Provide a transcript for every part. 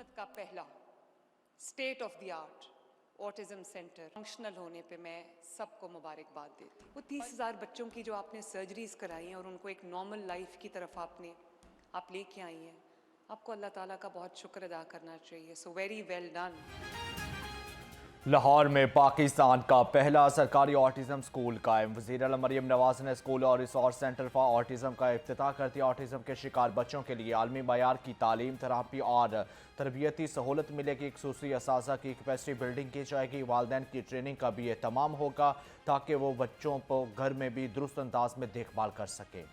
संसद का पहला state of the art autism centre functional होने पे मैं सबको मुबारकबाद देती हूँ। वो 30,000 बच्चों की जो आपने सर्जरीज कराई हैं और उनको एक नॉर्मल लाइफ की तरफ आप लेके आई हैं, आपको अल्लाह ताला का बहुत शुक्र अदा करना चाहिए। So very well done. Lahore में पाकिस्तान का पहला सरकारी ऑटिज्म स्कूल कायम। वज़ीर आला मरियम नवाज ने स्कूल और रिसोर्स सेंटर फॉर ऑटिज्म का इफ्तिताह कर दिया। ऑटिज्म के शिकार बच्चों के लिए आलमी मयार की तालीम, थेरापी और तरबियती सहूलत मिलेगी। खसूसी असासा की कैपेसिटी बिल्डिंग की जाएगी। वालिदैन की ट्रेनिंग का भी एहतमाम होगा ताकि वो बच्चों को घर में भी दुरुस्त अंदाज में देखभाल कर सके।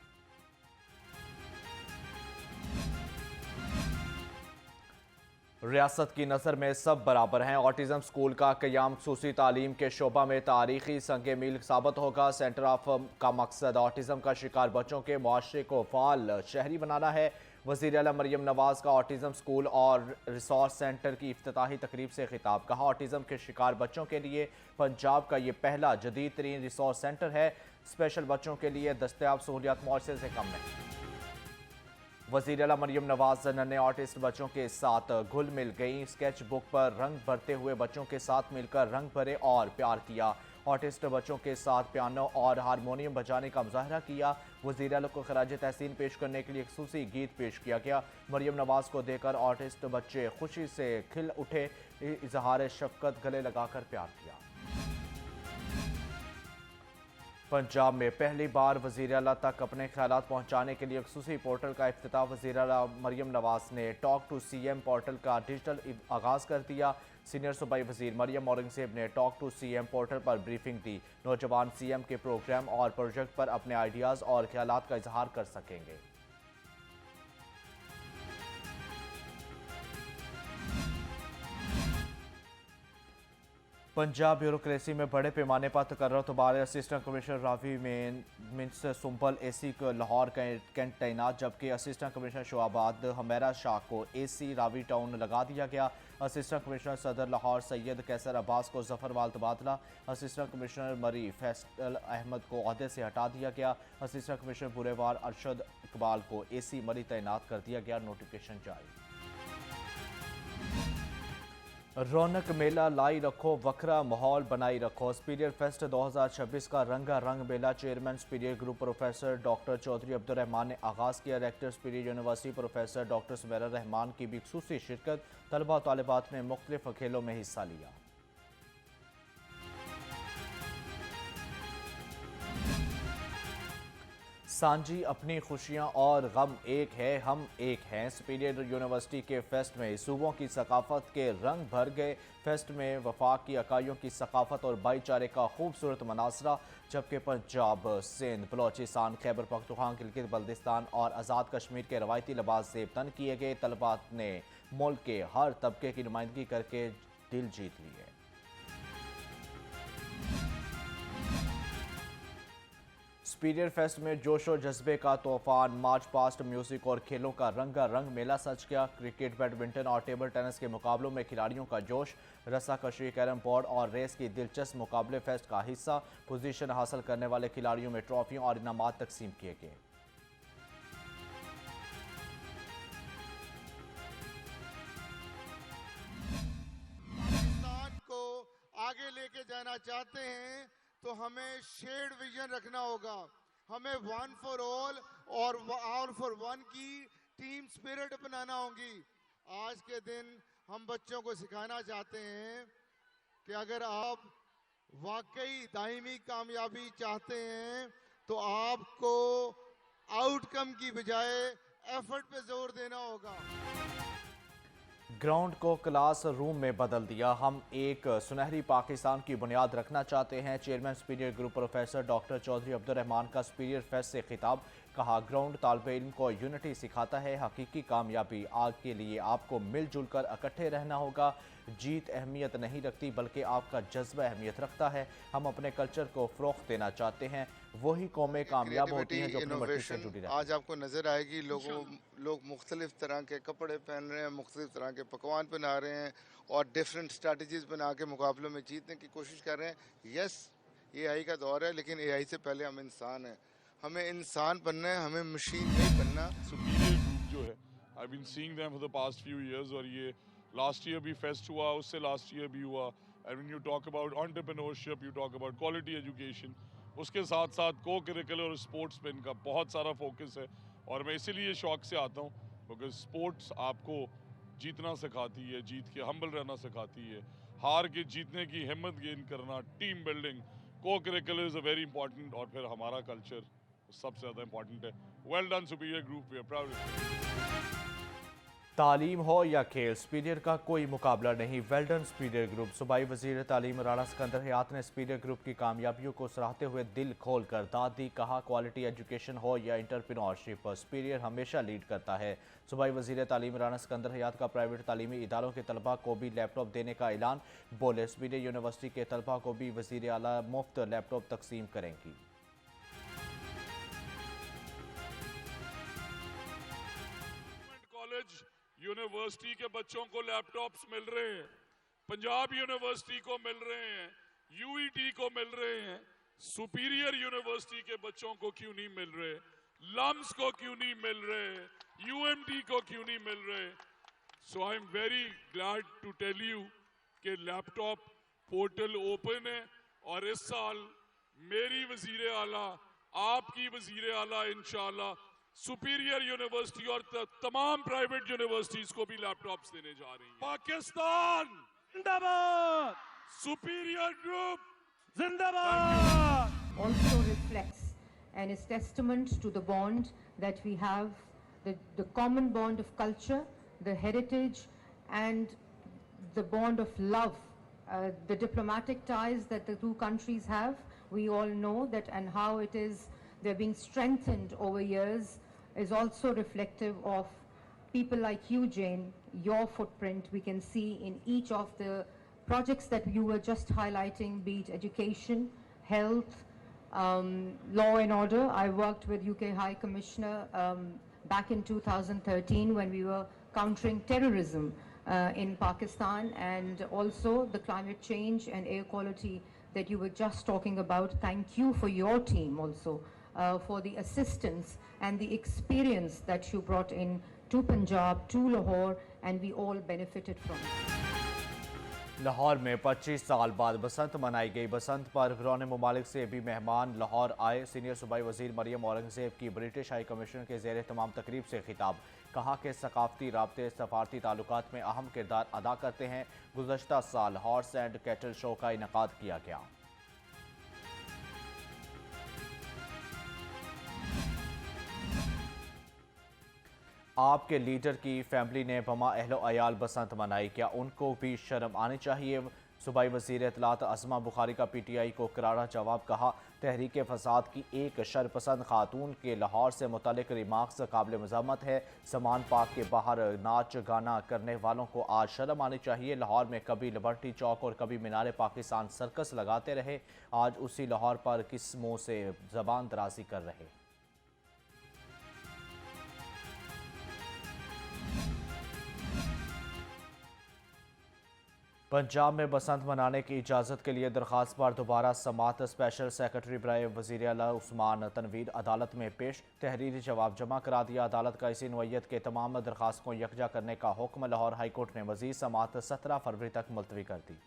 रियासत की नज़र में सब बराबर हैं। ऑटिज्म स्कूल का क़याम खसूसी तालीम के शोबा में तारीखी संग मील साबित होगा। सेंटर ऑफ का मकसद ऑटिज्म का शिकार बच्चों के मुआशरे को फ़ाल शहरी बनाना है। वज़ीर आला मरियम नवाज का ऑटिज्म स्कूल और रिसोर्स सेंटर की इफ्तिताही तकरीब से खिताब। कहा, ऑटिज्म के शिकार बच्चों के लिए पंजाब का ये पहला जदीद तरीन रिसोर्स सेंटर है। स्पेशल बच्चों के लिए दस्तयाब सहूलियात मुआशरे से कम नहीं। वज़ीर आला मरियम नवाज ने ऑटिस्ट बच्चों के साथ घुल मिल गई। स्केच बुक पर रंग भरते हुए बच्चों के साथ मिलकर रंग भरे और प्यार किया। ऑटिस्ट बच्चों के साथ पियानो और हारमोनियम बजाने का मुजाहरा किया। वज़ीर आला को खराज तहसीन पेश करने के लिए खसूसी गीत पेश किया गया। मरियम नवाज को देखकर ऑटिस्ट बच्चे खुशी से खिल उठे। इजहार शफकत गले लगाकर प्यार किया। पंजाब में पहली बार वज़ीर आला तक अपने ख्यालात पहुँचाने के लिए खसूसी पोर्टल का इफ्तिताह। वज़ीर आला मरियम नवाज ने टॉक टू CM पोर्टल का डिजिटल आगाज़ कर दिया। सीनियर सूबाई वज़ीर मरियम औरंगज़ेब ने टॉक टू CM पोर्टल पर ब्रीफिंग दी। नौजवान CM के प्रोग्राम और प्रोजेक्ट पर अपने आइडियाज़ और ख्यालात का इजहार कर सकेंगे। पंजाब ब्यूरोक्रेसी में बड़े पैमाने पर तकर्रुत बारे असिस्टेंट कमिश्नर रावी में मिन्स सुंपल AC को लाहौर कैंट तैनात, जबकि असिस्टेंट कमिश्नर शोआबाद हमेरा शाह को AC रावी टाउन लगा दिया गया। असिस्टेंट कमिश्नर सदर लाहौर सैयद कैसर अब्बास को जफरवाल तबादला। असिस्टेंट कमिश्नर मरी फैसल अहमद को ओहदे से हटा दिया गया। असिस्टेंट कमिश्नर बुरेवार अरशद इकबाल को AC मरी तैनात कर दिया गया। नोटिफिकेशन जारी। रौनक मेला लाई रखो, वखरा माहौल बनाई रखो। सुपीरियर फेस्ट 2026 का रंगा रंग मेला chairman superior group professor doctor Chaudhry Abdurrahman ने आगाज़ किया। Rector superior university professor doctor Sumaira Rahman की भी खुसूसी शिरकत। तलबा तालिबात ने मुख्तलिफ खेलों में हिस्सा लिया। सांझी अपनी खुशियां और गम एक है, हम एक हैं। सुपीरियर यूनिवर्सिटी के फेस्ट में सूबों की सकाफत के रंग भर गए। फेस्ट में वफाक की इकाइयों की सकाफत और भाईचारे का खूबसूरत मनासरा, जबकि पंजाब, सिंध, बलोचिस्तान, खैबर पख्तूनख्वा, गिलगित बल्तिस्तान और आज़ाद कश्मीर के रवायती लिबास ज़ेब तन किए गए। तलबात ने मुल्क के हर तबके की नुमाइंदगी करके दिल जीत लिए। सुपीरियर फेस्ट में जोशो जज्बे का तूफान, मार्च पास्ट, म्यूजिक और खेलों का रंगा रंग मेला सज गया। क्रिकेट, बैडमिंटन और टेबल टेनिस के मुकाबलों में खिलाड़ियों का जोश। रस्साकशी, कैरम बोर्ड और रेस की दिलचस्प मुकाबले फेस्ट का हिस्सा। पोजीशन हासिल करने वाले खिलाड़ियों में ट्रॉफियों और इनामात तकसीम किए गए। पाकिस्तान को आगे लेके जाना चाहते हैं तो हमें शेयर्ड विजन रखना होगा। हमें one for all for one की टीम स्पिरिट अपनाना होगी। आज के दिन हम बच्चों को सिखाना चाहते हैं कि अगर आप वाकई दायमी कामयाबी चाहते हैं तो आपको आउटकम की बजाय एफर्ट पे जोर देना होगा। ग्राउंड को क्लास रूम में बदल दिया, हम एक सुनहरी पाकिस्तान की बुनियाद रखना चाहते हैं। Chairman superior group professor doctor Chaudhry Abdurrahman का सुपीरियर फेस्ट से खिताब। कहा, ग्राउंड तालिब इल्म को यूनिटी सिखाता है। हकीकी कामयाबी आग के लिए आपको मिलजुल कर इकट्ठे रहना होगा। जीत अहमियत नहीं रखती बल्कि आपका जज्बा अहमियत रखता है। हम अपने कल्चर को फ़रोग़ देना चाहते हैं। वही कौमें कामयाब होती हैं जो अपनी मट्टी से जुड़ी रहती हैं। आज आपको नजर आएगी लोग मुख्तलिफ तरह के कपड़े पहन रहे हैं, मुख्तलिफ तरह के पकवान बना रहे हैं और डिफरेंट स्ट्रेटजीज बना के मुकाबलों में जीतने की कोशिश कर रहे हैं। यस, AI का दौर है, लेकिन AI से पहले हम इंसान हैं। हमें इंसान बनना है, हमें मशीन नहीं बनना। सुपीरियर ग्रुप जो है, I been seeing them for the past few years, और ये लास्ट ईयर भी फेस्ट हुआ, उससे लास्ट ईयर भी हुआ। And when you talk about entrepreneurship, you talk about quality education, उसके साथ साथ को करिकुलर और स्पोर्ट्स पे इनका बहुत सारा फोकस है। और मैं इसीलिए शौक से आता हूँ, बिकॉज स्पोर्ट्स आपको जीतना सिखाती है, जीत के हम्बल रहना सिखाती है, हार के जीतने की हिम्मत गेन करना, team building, co-curricular is a very important, और फिर हमारा कल्चर सबसे ज़्यादा इंपॉर्टेंट है। Well done Superior group, we are proud. तालीम हो या खेल, सुपीरियर का कोई मुकाबला नहीं। Well done Superior group. सूबाई वजीर तालीम राणा सिकंदर हयात ने सुपीरियर ग्रुप की कामयाबियों को सराहते हुए दिल खोल कर दाद दी। कहा, क्वालिटी एजुकेशन हो या एंटरप्रेन्योरशिप, सुपीरियर हमेशा लीड करता है। सूबाई वजीर तालीम राणा सिकंदर हयात का प्राइवेट तालीमी इदारों के तलबा को भी लैपटॉप देने का ऐलान। बोले, सुपीरियर यूनिवर्सिटी के तलबा को भी वजीर आला मुफ्त लैपटॉप तकसीम करेंगी। कॉलेज यूनिवर्सिटी के बच्चों को लैपटॉप्स मिल रहे हैं, पंजाब यूनिवर्सिटी को मिल रहे हैं, यूईटी को मिल रहे हैं, सुपीरियर यूनिवर्सिटी के बच्चों को क्यों नहीं मिल रहे, लम्स को क्यों नहीं मिल रहे, यूएमटी को क्यों नहीं मिल रहे। So I am very glad to tell you कि लैपटॉप पोर्टल ओपन है, और इस साल मेरी वजीर आला, आपकी वजीर आला इंशाल्लाह सुपीरियर यूनिवर्सिटी और तमाम प्राइवेट यूनिवर्सिटीज को भी लैपटॉप्स देने जा रही है। पाकिस्तान जिंदाबाद, सुपीरियर ग्रुप जिंदाबाद। Also reflects and is testament to the bond that we have, the common bond of culture, the heritage, and the bond of love, the diplomatic ties that the two countries have. We all know that, and how it is they're being strengthened over years is also reflective of people like you, Jane. Your footprint we can see in each of the projects that you were just highlighting, be it education, health, law and order. I worked with UK High Commissioner back in 2013 when we were countering terrorism in Pakistan, and also the climate change and air quality that you were just talking about. Thank you for your team also for the assistance and the experience that you brought in to Punjab, to Lahore, and we all benefited from it. Lahore में 25 साल बाद बसंत मनाई गई। बसंत पर फिरौन ममालिक से भी मेहमान लाहौर आए। सीनियर सूबाई वजीर मरियम औरंगजेब की ब्रिटिश हाई कमिश्नर के ज़ेर तमाम तकरीब से खिताब। कहा कि सकाफती राब्ते सफारती ताल्लुकात में अहम किरदार अदा करते हैं। गुज़श्ता साल हॉर्स एंड कैटल शो का इनेकाद किया गया। आपके लीडर की फैमिली ने बमा अहलो अयाल बसंत मनाई, क्या उनको भी शर्म आनी चाहिए। सूबाई वज़ीर इत्तलात अज़मा बुखारी का PTI को करारा जवाब। कहा, तहरीक फसाद की एक शरपसंद खातून के लाहौर से मुतल्लिक रिमार्क्स काबिल मज़म्मत है। समान पार्क के बाहर नाच गाना करने वालों को आज शर्म आनी चाहिए। लाहौर में कभी लिबर्टी चौक और कभी मीनार पाकिस्तान सर्कस लगाते रहे, आज उसी लाहौर पर किस मुँह से ज़बान दराजी कर रहे। पंजाब में बसंत मनाने की इजाज़त के लिए दरख्वास्त पर दोबारा समात। स्पेशल सेक्रेटरी बराए वज़ीर आला उस्मान तनवीर अदालत में पेश। तहरीरी जवाब जमा करा दिया। अदालत का इसी नौइयत के तमाम दरख्वास्त को यकजा करने का हुक्म। लाहौर हाई कोर्ट ने मज़ीद समात 17 फरवरी तक मुलतवी कर दी।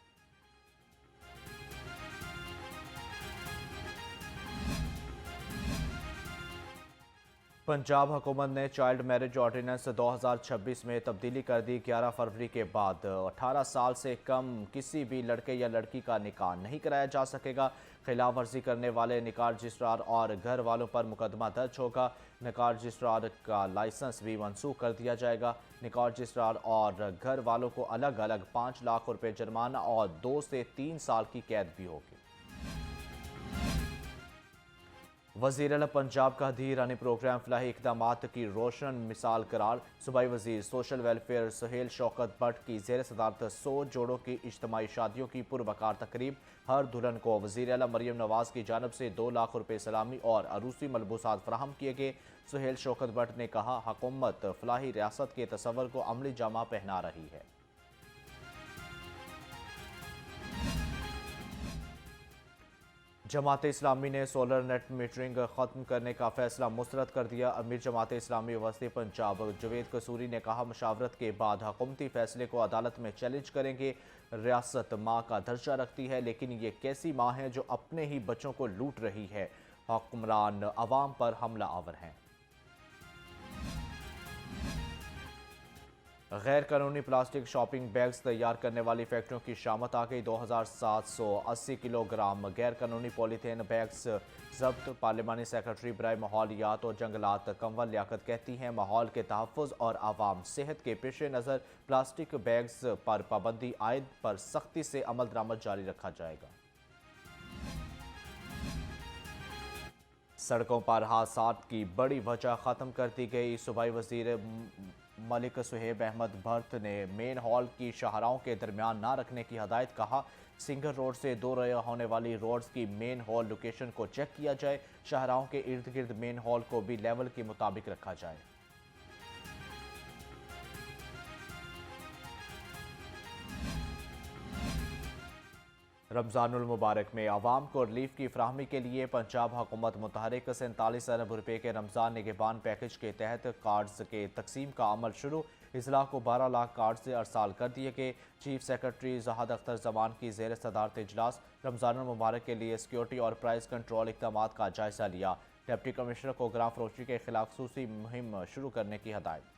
पंजाब हुकूमत ने चाइल्ड मैरिज ऑर्डिनेंस 2026 में तब्दीली कर दी। 11 फरवरी के बाद 18 साल से कम किसी भी लड़के या लड़की का निकाह नहीं कराया जा सकेगा। खिलाफ वर्जी करने वाले निकाह रजिस्ट्रार और घर वालों पर मुकदमा दर्ज होगा। निकाह रजिस्ट्रार का लाइसेंस भी मनसूख कर दिया जाएगा। निकाह रजिस्ट्रार और घर वालों को अलग अलग 5 लाख रुपए जुर्माना और 2 से 3 साल की कैद भी होगी। वज़ीर आला पंजाब का धी ईरानी प्रोग्राम फलाही इक़दामात की रोशन मिसाल करार। सूबाई वज़ीर सोशल वेलफेयर सुहेल शौकत भट्ट की ज़ेर सदारत 100 जोड़ों की इज्तमाही शादियों की पुरवकार तकरीब। हर दुल्हन को वज़ीर आला मरियम नवाज़ की जानब से 2 लाख रुपए सलामी और अरूसी मलबूसात फराहम किए गए। सुहेल शौकत भट्ट ने कहा, हुकूमत फलाही रियासत के तसव्वुर को अमली जामा पहना रही है। जमात इस्लामी ने सोलर नेट मीटरिंग ख़त्म करने का फैसला मुस्तरद कर दिया। अमीर जमात इस्लामी वस्ती पंजाब जवेद कसूरी ने कहा, मशावरत के बाद हुकूमती फैसले को अदालत में चैलेंज करेंगे। रियासत माँ का दर्जा रखती है, लेकिन ये कैसी माँ है जो अपने ही बच्चों को लूट रही है। हुक्मरान अवाम पर हमला आवर हैं। गैर कानूनी प्लास्टिक शॉपिंग बैग्स तैयार करने वाली फैक्ट्रियों की शामत आ गई। 2780 किलोग्राम गैर कानूनी पॉलीथीन बैग्स जब्त। पार्लिमानी सेक्रेटरी बराए माहौलियात और जंगलात कंवल लियाकत कहती हैं, माहौल के तहफ़्फ़ुज़ और आवाम सेहत के पेश नज़र प्लास्टिक बैग्स पर पाबंदी आयद पर सख्ती से अमल दरामद जारी रखा जाएगा। सड़कों पर हादसात की बड़ी वजह ख़त्म कर दी गई। सूबाई वज़ीर मलिक सुहेब अहमद भर्त ने मेन हॉल की शाहराहों के दरमियान ना रखने की हदायत। कहा, सिंगल रोड से दो रया होने वाली रोड्स की मेन हॉल लोकेशन को चेक किया जाए। शाहराहों के इर्द गिर्द मेन हॉल को भी लेवल के मुताबिक रखा जाए। रमज़ानुल मुबारक में आवाम को रिलीफ की फ्राहमी के लिए पंजाब हुकूमत मुतहरिक 47 अरब रुपये के रमज़ान निगहबान पैकेज के तहत कार्ड्स के तकसीम का अमल शुरू। इजला को 12 लाख कार्ड से अरसाल कर दिए गए। चीफ सेक्रेटरी जहाद अख्तर जमान की ज़ेर सदारत इजलास। रमज़ानुल मुबारक के लिए सिक्योरिटी और प्राइस कंट्रोल इक़दाम का जायज़ा लिया। डिप्टी कमिश्नर को ग्राम फरोशी के खिलाफ खसूसी मुहिम शुरू करने की हदायत।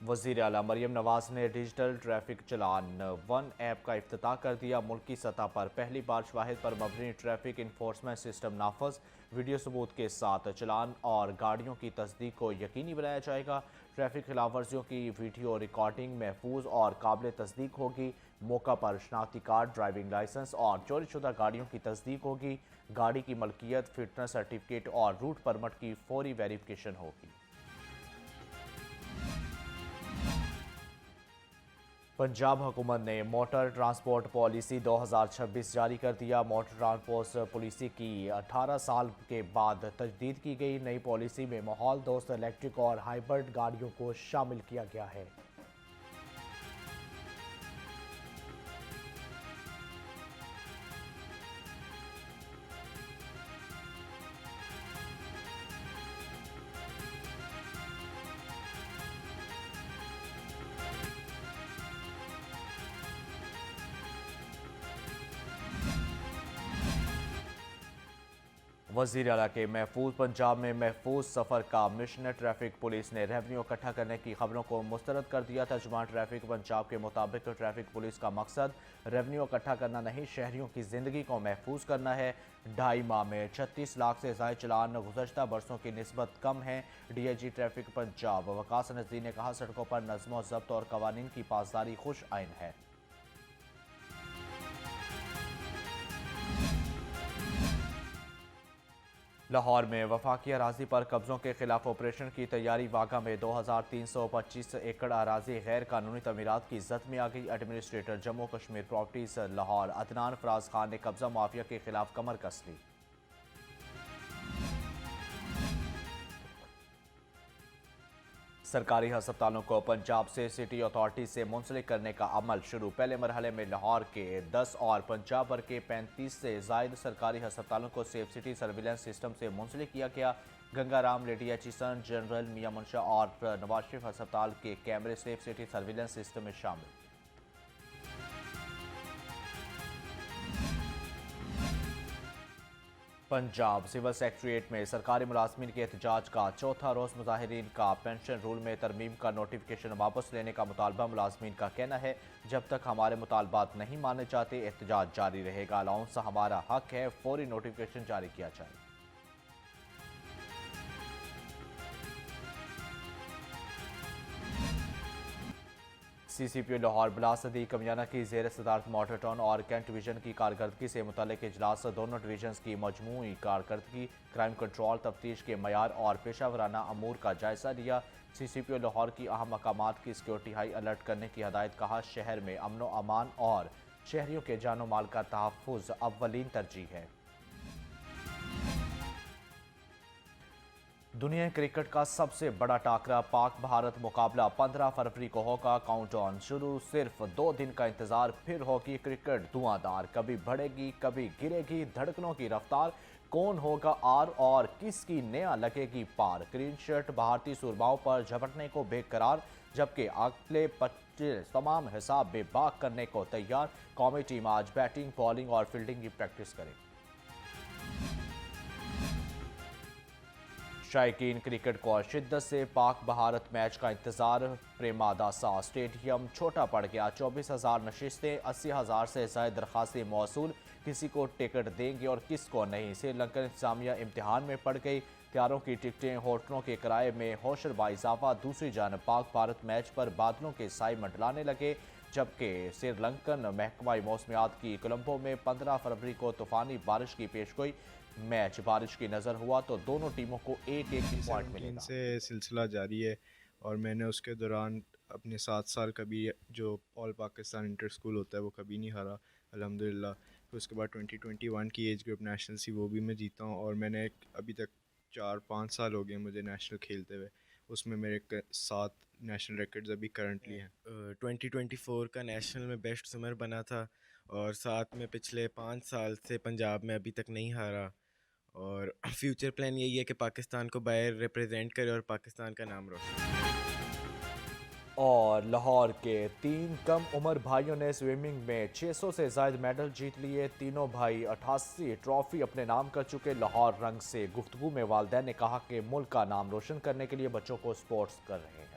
वज़ीर आला मरियम नवाज ने डिजिटल ट्रैफिक चलान 1 ऐप का इफ्तिताह कर दिया। मुल्की सतह पर पहली बार शवाहिद पर मबनी ट्रैफिक इन्फोर्समेंट सिस्टम नाफज। वीडियो सबूत के साथ चलान और गाड़ियों की तस्दीक को यकीनी बनाया जाएगा। ट्रैफिक खिलाफ वर्जियों की वीडियो रिकॉर्डिंग महफूज और काबिल तस्दीक होगी। मौका पर शनाख्ती कार्ड, ड्राइविंग लाइसेंस और चोरीशुदा गाड़ियों की तस्दीक होगी। गाड़ी की मलकियत, फिटनेस सर्टिफिकेट और रूट परमिट की फौरी वेरिफिकेशन होगी। पंजाब हुकूमत ने मोटर ट्रांसपोर्ट पॉलिसी 2026 जारी कर दिया। मोटर ट्रांसपोर्ट पॉलिसी की 18 साल के बाद तजदीद की गई। नई पॉलिसी में माहौल दोस्त इलेक्ट्रिक और हाइब्रिड गाड़ियों को शामिल किया गया है। वज़ीर आला के महफूज पंजाब में महफूज सफ़र का मिशन। ट्रैफिक पुलिस ने रेवन्यू इकट्ठा करने की खबरों को मुस्तरद कर दिया। तर्जुमान ट्रैफिक पंजाब के मुताबिक ट्रैफिक पुलिस का मकसद रेवन्यू इकट्ठा करना नहीं, शहरियों की ज़िंदगी को महफूज करना है। 2.5 माह में 36 लाख से ज़ायद चलान गुज़श्ता बरसों की निस्बत कम है। DIG ट्रैफिक पंजाब वकास नज़ीर ने कहा, सड़कों पर नज़्म ज़ब्त और कवानीन की पासदारी खुश आइन है। लाहौर में वफाकी अराजी पर कब्जों के खिलाफ ऑपरेशन की तैयारी। वाघा में 2325 एकड़ अराजी गैर कानूनी तमीरात की जद में आ गई। एडमिनिस्ट्रेटर जम्मू कश्मीर प्रॉपर्टीज लाहौर अदनान फराज खान ने कब्जा माफिया के खिलाफ कमर कस ली। सरकारी हस्पतालों को पंजाब से सिटी अथॉरिटी से मुंसलिक करने का अमल शुरू। पहले मरहले में लाहौर के 10 और पंजाब भर के 35 से जायद सरकारी हस्पतालों को सेफ सिटी सर्विलेंस सिस्टम से मुंसलिक किया गया। गंगाराम लेडी एचिसन जनरल मियां मुंशा और नवाज शरीफ हस्पताल के कैमरे सेफ सिटी सर्विलेंस सिस्टम में शामिल। पंजाब सिविल सेक्रेटरीट में सरकारी मुलाजमीन के एहतजाज का चौथा रोज़। मुजाहिरीन का पेंशन रूल में तरमीम का नोटिफिकेशन वापस लेने का मुतालबा। मुलाजमीन का कहना है, जब तक हमारे मुतालबात नहीं माने जाते एहतजाज जारी रहेगा। अलाउंस हमारा हक है, फौरी नोटिफिकेशन जारी किया जाए। CCPO लाहौर बिला सदीक कमियाना की ज़ेर सदारत मॉडल टाउन और कैंट डिवीज़न की कारकर्दगी से मुतल्लिक इजलास। दोनों डिवीजन्स की मजमूई कारकर्दगी, क्राइम कंट्रोल, तफ्तीश के मयार और पेशा वराना अमूर का जायजा लिया। CCPO लाहौर की अहम मकामात की सिक्योरिटी हाई अलर्ट करने की हदायत। कहा, शहर में अमन व अमान और शहरियों के जानो माल का तहफ़्फ़ुज़ अव्वलीन तरजीह है। दुनिया क्रिकेट का सबसे बड़ा टाकरा पाक भारत मुकाबला 15 फरवरी को होगा। काउंटडाउन शुरू, सिर्फ 2 दिन का इंतजार, फिर होगी क्रिकेट धुआंधार। कभी बढ़ेगी कभी गिरेगी धड़कनों की रफ्तार। कौन होगा आर और किसकी नया लगेगी पार। ग्रीन शर्ट भारतीय सुरमाओं पर झपटने को बेकरार, जबकि अगले 25 तमाम हिसाब बेबाक करने को तैयार। कौमी टीम आज बैटिंग, बॉलिंग और फील्डिंग की प्रैक्टिस करेगी। शायकीन क्रिकेट को शिद्दत से पाक भारत मैच का इंतजार। प्रेमादासा स्टेडियम छोटा पड़ गया, 24,000 नशिस्तें, 80,000 से ज्यादा दरखास्तें मौसूल। किसी को टिकट देंगे और किसको नहीं। श्रीलंकन इंतजामिया इम्तिहान में पड़ गई। त्यारों की टिकटें, होटलों के किराए में होशर इजाफा। दूसरी जानब पाक भारत मैच पर बादलों के साए मंडलाने लगे, जबकि श्रीलंकन महकमा मौसमियात की कोलंबो में 15 फरवरी को तूफानी बारिश की पेशगोई। मैच बारिश की नज़र हुआ तो दोनों टीमों को एक पॉइंट मिलेगा। से सिलसिला जारी है और मैंने उसके दौरान अपने 7 साल कभी जो ऑल पाकिस्तान इंटर स्कूल होता है वो कभी नहीं हारा अल्हम्दुलिल्लाह। फिर उसके बाद 2021 की एज ग्रुप नेशनल सी वो भी मैं जीता हूँ और मैंने अभी तक 4-5 साल हो गए मुझे नेशनल खेलते हुए। उसमें मेरे 7 नेशनल रिकॉर्ड्स अभी करंटली हैं। 2024 का नेशनल में बेस्ट स्विमर बना था और साथ में पिछले 5 साल से पंजाब में अभी तक नहीं हारा। और फ्यूचर प्लान यही है कि पाकिस्तान को बाहर रिप्रेजेंट करे और पाकिस्तान का नाम रोशन। और लाहौर के 3 कम उम्र भाइयों ने स्विमिंग में 600 से ज्यादा मेडल जीत लिए। तीनों भाई 88 ट्रॉफी अपने नाम कर चुके। लाहौर रंग से गुफ्तगू में वालिदैन ने कहा कि मुल्क का नाम रोशन करने के लिए बच्चों को स्पोर्ट्स कर रहे हैं।